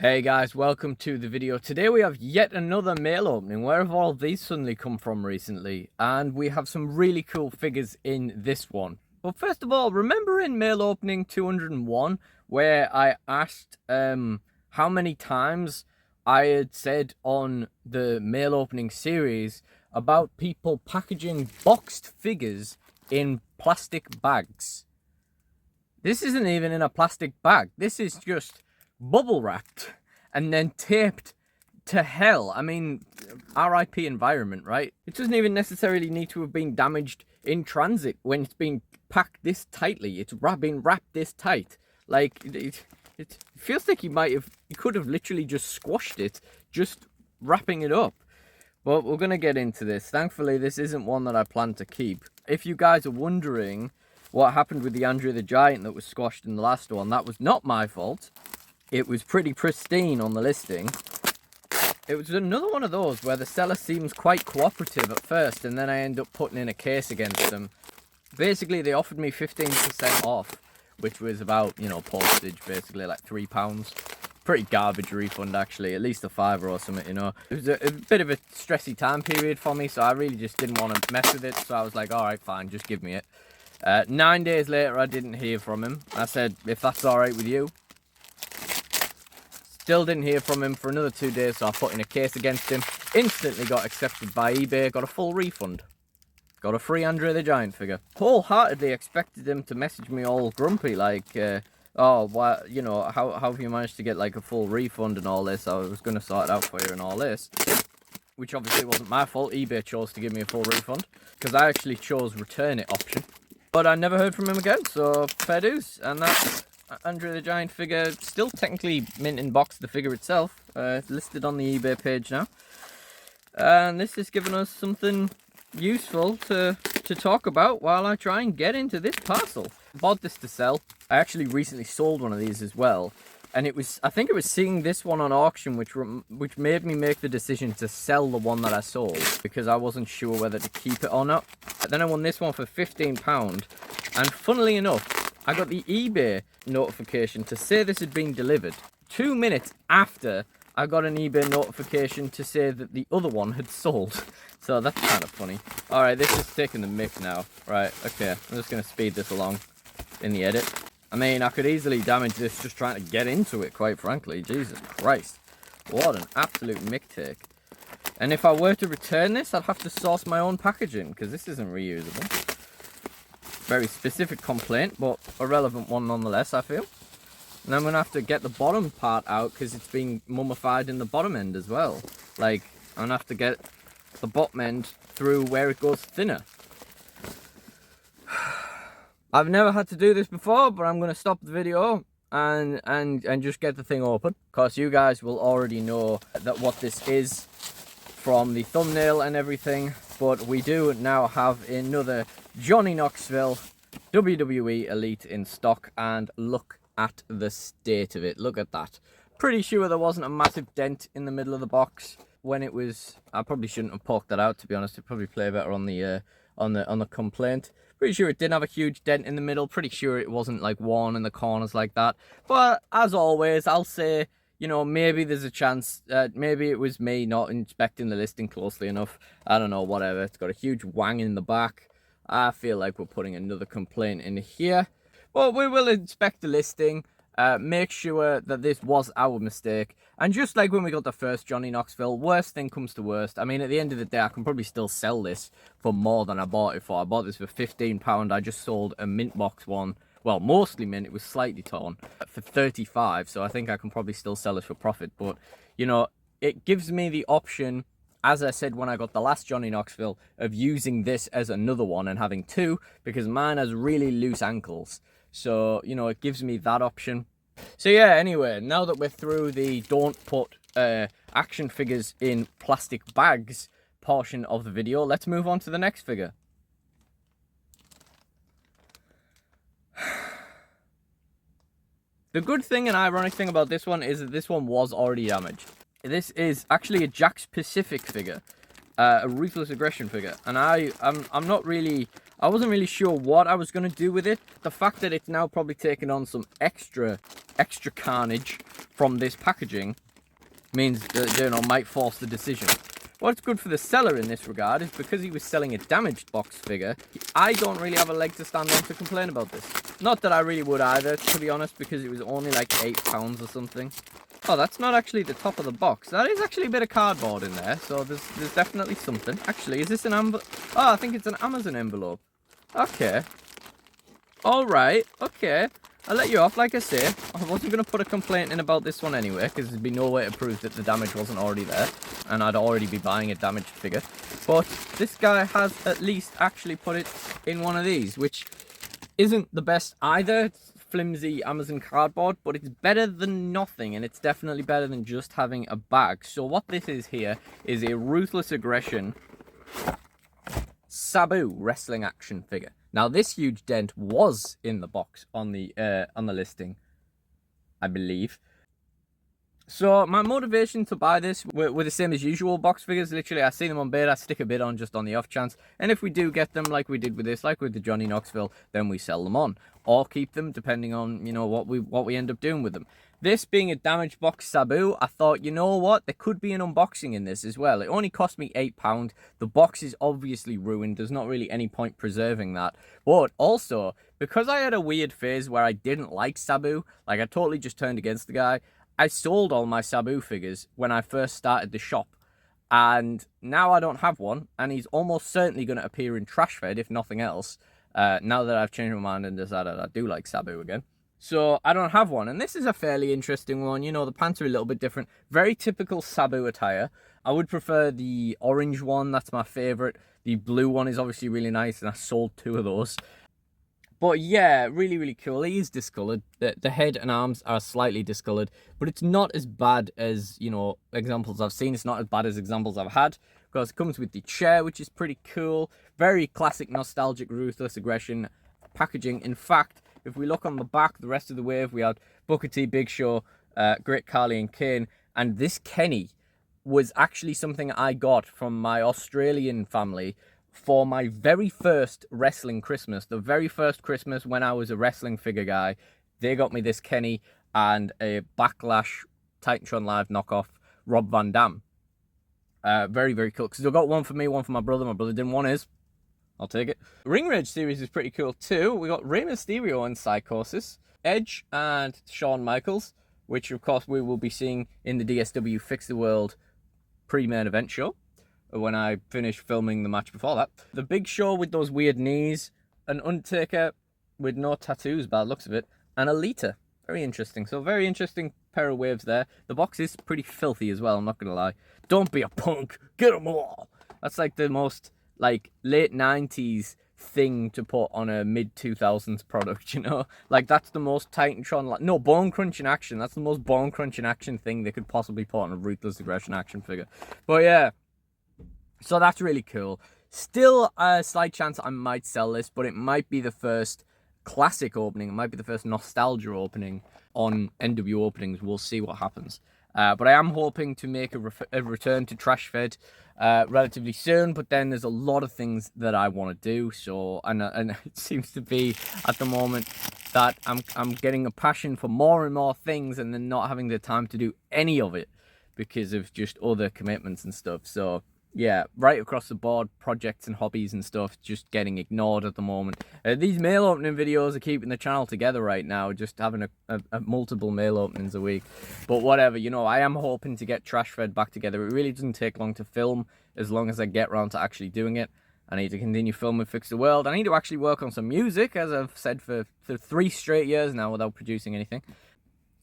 Hey guys, welcome to the video. Today we have yet another mail opening. Where have all these suddenly come from recently? And we have some really cool figures in this one. But first of all, remember in mail opening 201 where I asked how many times I had said on the mail opening series about people packaging boxed figures in plastic bags? This isn't even in a plastic bag. This is just bubble wrapped and then taped to hell. I mean, RIP environment, right? It doesn't even necessarily need to have been damaged in transit when it's been packed this tightly. It's been wrapped this tight. Like, it feels like you could have literally just squashed it, just wrapping it up. But we're going to get into this. Thankfully, this isn't one that I plan to keep. If you guys are wondering what happened with the Andre the Giant that was squashed in the last one, that was not my fault. It was pretty pristine on the listing. It was another one of those where the seller seems quite cooperative at first, and then I end up putting in a case against them. Basically, they offered me 15% off, which was about, postage, basically like £3. Pretty garbage refund, actually, at least a £5 or something, It was a bit of a stressy time period for me, so I really just didn't want to mess with it, so I was like, alright, fine, just give me it. 9 days later, I didn't hear from him. I said, if that's alright with you. Still didn't hear from him for another 2 days, so I put in a case against him. Instantly got accepted by eBay, got a full refund. Got a free Andre the Giant figure. Wholeheartedly expected him to message me all grumpy, like, oh, why, how have you managed to get, like, a full refund and all this? I was going to sort it out for you and all this. Which obviously wasn't my fault. eBay chose to give me a full refund, because I actually chose return it option. But I never heard from him again, so fair dues. And that's Andre the Giant figure, still technically mint in box, the figure itself. Listed on the eBay page now. And this has given us something useful to talk about while I try and get into this parcel. Bought this to sell. I actually recently sold one of these as well. And I think it was seeing this one on auction which made me make the decision to sell the one that I sold, because I wasn't sure whether to keep it or not. But then I won this one for £15, and funnily enough, I got the eBay notification to say this had been delivered 2 minutes after I got an eBay notification to say that the other one had sold. So that's kind of funny. Alright, this is taking the mick now. Right, okay, I'm just going to speed this along in the edit. I mean, I could easily damage this just trying to get into it, quite frankly. Jesus Christ. What an absolute mick take. And if I were to return this, I'd have to source my own packaging, because this isn't reusable. Very specific complaint, but a relevant one nonetheless, I feel. And I'm going to have to get the bottom part out, because it's being mummified in the bottom end as well. Like, I'm going to have to get the bottom end through where it goes thinner. I've never had to do this before, but I'm going to stop the video and just get the thing open, because you guys will already know that what this is from the thumbnail and everything. But we do now have another Johnny Knoxville WWE Elite in stock, and look at the state of it. Look at that. Pretty sure there wasn't a massive dent in the middle of the box when it was. I probably shouldn't have poked that out, to be honest. It'd probably play better on the complaint. Pretty sure it didn't have a huge dent in the middle. Pretty sure it wasn't like worn in the corners like that. But as always, I'll say, maybe there's a chance. Maybe it was me not inspecting the listing closely enough. I don't know, whatever. It's got a huge wang in the back. I feel like we're putting another complaint in here. But we will inspect the listing. Make sure that this was our mistake. And just like when we got the first Johnny Knoxville, worst thing comes to worst. I mean, at the end of the day, I can probably still sell this for more than I bought it for. I bought this for £15. I just sold a mint box one. Well, mostly mint. It was slightly torn for £35. So I think I can probably still sell it for profit. But, it gives me the option, as I said when I got the last Johnny Knoxville, of using this as another one and having two, because mine has really loose ankles. So, it gives me that option. So yeah, anyway, now that we're through the don't put action figures in plastic bags portion of the video, let's move on to the next figure. The good thing and ironic thing about this one is that this one was already damaged. This is actually a Jakks Pacific figure, a Ruthless Aggression figure, and I'm not really I wasn't really sure what I was going to do with it. The fact that it's now probably taken on some extra carnage from this packaging means that, you know, might force the decision. What's good for the seller in this regard is because he was selling a damaged box figure, I don't really have a leg to stand on to complain about this. Not that I really would either, to be honest, because it was only like £8 or something. Oh, that's not actually the top of the box. That is actually a bit of cardboard in there, so there's definitely something. Actually, is this an envelope? Oh, I think it's an Amazon envelope. Okay. Alright, okay. I'll let you off, like I say. I wasn't going to put a complaint in about this one anyway, because there'd be no way to prove that the damage wasn't already there, and I'd already be buying a damaged figure. But this guy has at least actually put it in one of these, which isn't the best either. It's flimsy Amazon cardboard, but it's better than nothing, and it's definitely better than just having a bag. So what this is here is a Ruthless Aggression Sabu wrestling action figure. Now, this huge dent was in the box on the listing, I believe. So my motivation to buy this were the same as usual box figures. Literally, I see them on bid, I stick a bid on just on the off chance. And if we do get them, like we did with this, like with the Johnny Knoxville, then we sell them on or keep them, depending on, you know, what we end up doing with them. This being a damaged box Sabu, I thought, you know what, there could be an unboxing in this as well. It only cost me £8. The box is obviously ruined. There's not really any point preserving that. But also, because I had a weird phase where I didn't like Sabu, like I totally just turned against the guy, I sold all my Sabu figures when I first started the shop. And now I don't have one, and he's almost certainly going to appear in Trash Fed, if nothing else, now that I've changed my mind and decided I do like Sabu again. So I don't have one, and this is a fairly interesting one. You know, the pants are a little bit different. Very typical Sabu attire. I would prefer the orange one. That's my favorite. The blue one is obviously really nice, and I sold 2 of those. But yeah, really, really cool. He is discolored. The head and arms are slightly discolored, but it's not as bad as, you know, examples I've seen. It's not as bad as examples I've had, because it comes with the chair, which is pretty cool. Very classic, nostalgic, Ruthless Aggression packaging. In fact, if we look on the back, the rest of the wave, we had Booker T, Big Show, Great Khali, and Kane. And this Kenny was actually something I got from my Australian family for my very first wrestling Christmas. The very first Christmas when I was a wrestling figure guy, they got me this Kenny and a Backlash Titantron Live knockoff Rob Van Dam. Very, very cool. Because I got one for me, one for my brother. My brother didn't want his. I'll take it. Ring Rage series is pretty cool too. We got Rey Mysterio and Psychosis, Edge and Shawn Michaels, which of course we will be seeing in the DSW Fix the World pre-main event show when I finish filming the match before that. The Big Show with those weird knees, an Undertaker with no tattoos by the looks of it, and a Lita. Very interesting. So very interesting pair of waves there. The box is pretty filthy as well, I'm not going to lie. Don't be a punk, get them all. That's like the most like late 90s thing to put on a mid 2000s product, you know, like that's the most Titantron, like no, bone crunching action, that's the most bone crunching action thing they could possibly put on a Ruthless Aggression action figure. But yeah, so that's really cool. Still a slight chance I might sell this, but it might be the first classic opening, it might be the first nostalgia opening on NW openings. We'll see what happens. But I am hoping to make a return to Trash Fed relatively soon, but then there's a lot of things that I want to do. So, and it seems to be at the moment that I'm getting a passion for more and more things, and then not having the time to do any of it because of just other commitments and stuff. So yeah, right across the board, projects and hobbies and stuff just getting ignored at the moment. These mail opening videos are keeping the channel together right now, just having a multiple mail openings a week. But whatever, you know, I am hoping to get Trash Fed back together. It really doesn't take long to film, as long as I get around to actually doing it. I need to continue filming Fix the World. I need to actually work on some music, as I've said for 3 straight years now without producing anything.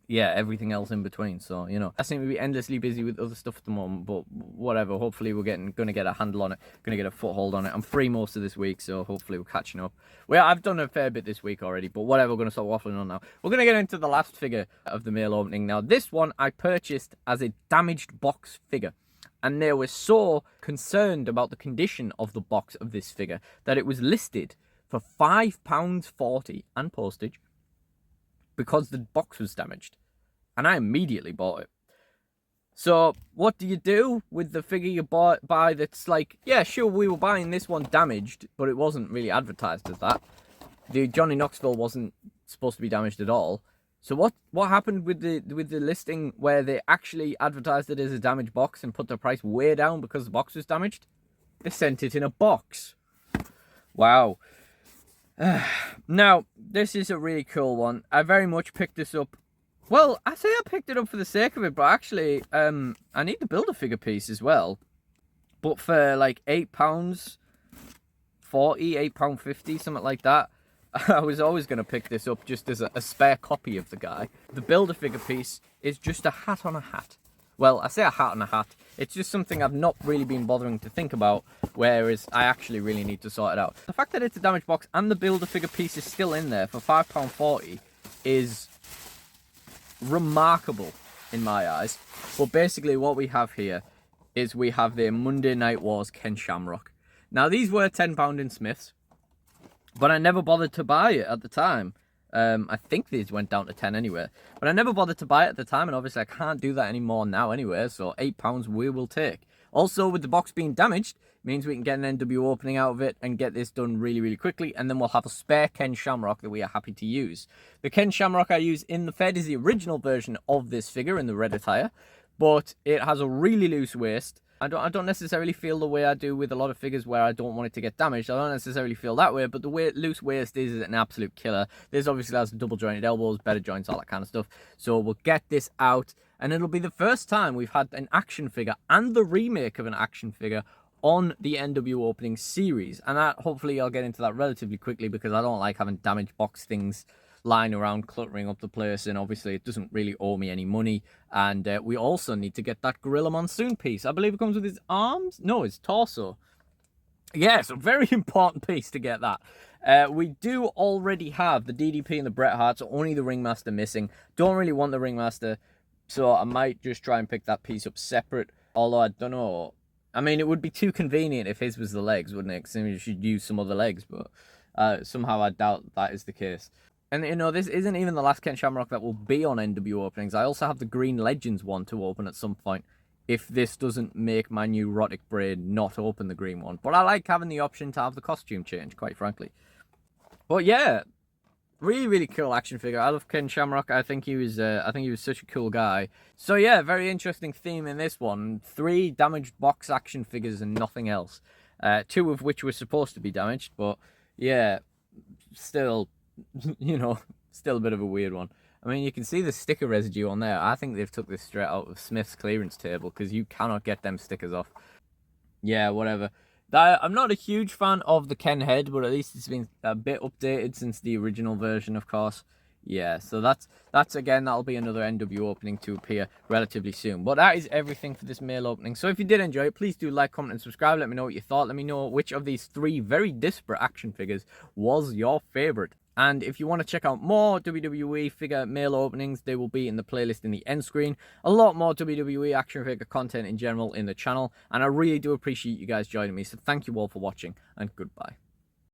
Yeah, everything else in between. So, you know, I seem to be endlessly busy with other stuff at the moment, but whatever. Hopefully we're going to get a handle on it, going to get a foothold on it. I'm free most of this week, so hopefully we're catching up. Well, I've done a fair bit this week already, but whatever, we're going to start waffling on now. We're going to get into the last figure of the mail opening. Now, this one I purchased as a damaged box figure, and they were so concerned about the condition of the box of this figure that it was listed for £5.40 and postage, because the box was damaged, and I immediately bought it. So what do you do with the figure you buy that's like, yeah, sure, we were buying this one damaged, but it wasn't really advertised as that. The Johnny Knoxville wasn't supposed to be damaged at all. So what happened with the listing where they actually advertised it as a damaged box and put the price way down because the box was damaged? They sent it in a box. Wow. Now, this is a really cool one. I very much picked this up. Well, I say I picked it up for the sake of it, but actually, I need the Build-A-Figure piece as well. But for like £8.40, £8.50, something like that. I was always going to pick this up just as a spare copy of the guy. The Build-A-Figure piece is just a hat on a hat. Well, I say a hat on a hat. It's just something I've not really been bothering to think about, whereas I actually really need to sort it out. The fact that it's a damaged box and the Build-A-Figure piece is still in there for £5.40 is remarkable in my eyes. But basically what we have here is we have the Monday Night Wars Ken Shamrock. Now, these were £10 in Smith's, but I never bothered to buy it at the time. I think these went down to 10 anyway. But I never bothered to buy it at the time, and obviously I can't do that anymore now anyway, so £8 we will take. Also, with the box being damaged, means we can get an NW opening out of it and get this done really, really quickly, and then we'll have a spare Ken Shamrock that we are happy to use. The Ken Shamrock I use in the Fed is the original version of this figure in the red attire, but it has a really loose waist. I don't necessarily feel the way I do with a lot of figures where I don't want it to get damaged. I don't necessarily feel that way, but the way loose waist is an absolute killer. This obviously has double jointed elbows, better joints, all that kind of stuff. So we'll get this out, and it'll be the first time we've had an action figure and the remake of an action figure on the NW opening series. And that, hopefully I'll get into that relatively quickly, because I don't like having damaged box things lying around cluttering up the place, and obviously it doesn't really owe me any money. And we also need to get that Gorilla Monsoon piece. I believe it comes with his arms? No, his torso. Yes, a very important piece to get that. We do already have the DDP and the Bret Hart, so only the Ringmaster missing. Don't really want the Ringmaster, so I might just try and pick that piece up separate. Although I don't know. I mean, it would be too convenient if his was the legs, wouldn't it? Because you should use some other legs, but somehow I doubt that is the case. And, you know, this isn't even the last Ken Shamrock that will be on NW openings. I also have the Green Legends one to open at some point, if this doesn't make my neurotic brain not open the green one. But I like having the option to have the costume change, quite frankly. But yeah, really, really cool action figure. I love Ken Shamrock. I think he was such a cool guy. So yeah, very interesting theme in this one. 3 damaged box action figures and nothing else. 2 of which were supposed to be damaged, but yeah, still, you know, still a bit of a weird one. I mean, you can see the sticker residue on there. I think they've took this straight out of Smith's clearance table, because you cannot get them stickers off. Yeah, whatever. I'm not a huge fan of the Ken head, but at least it's been a bit updated since the original version, of course. Yeah, so that's again, that'll be another NW opening to appear relatively soon. But that is everything for this mail opening. So if you did enjoy it, please do like, comment, and subscribe. Let me know what you thought. Let me know which of these 3 very disparate action figures was your favorite. And if you want to check out more WWE figure mail openings, they will be in the playlist in the end screen. A lot more WWE action figure content in general in the channel. And I really do appreciate you guys joining me. So thank you all for watching, and goodbye.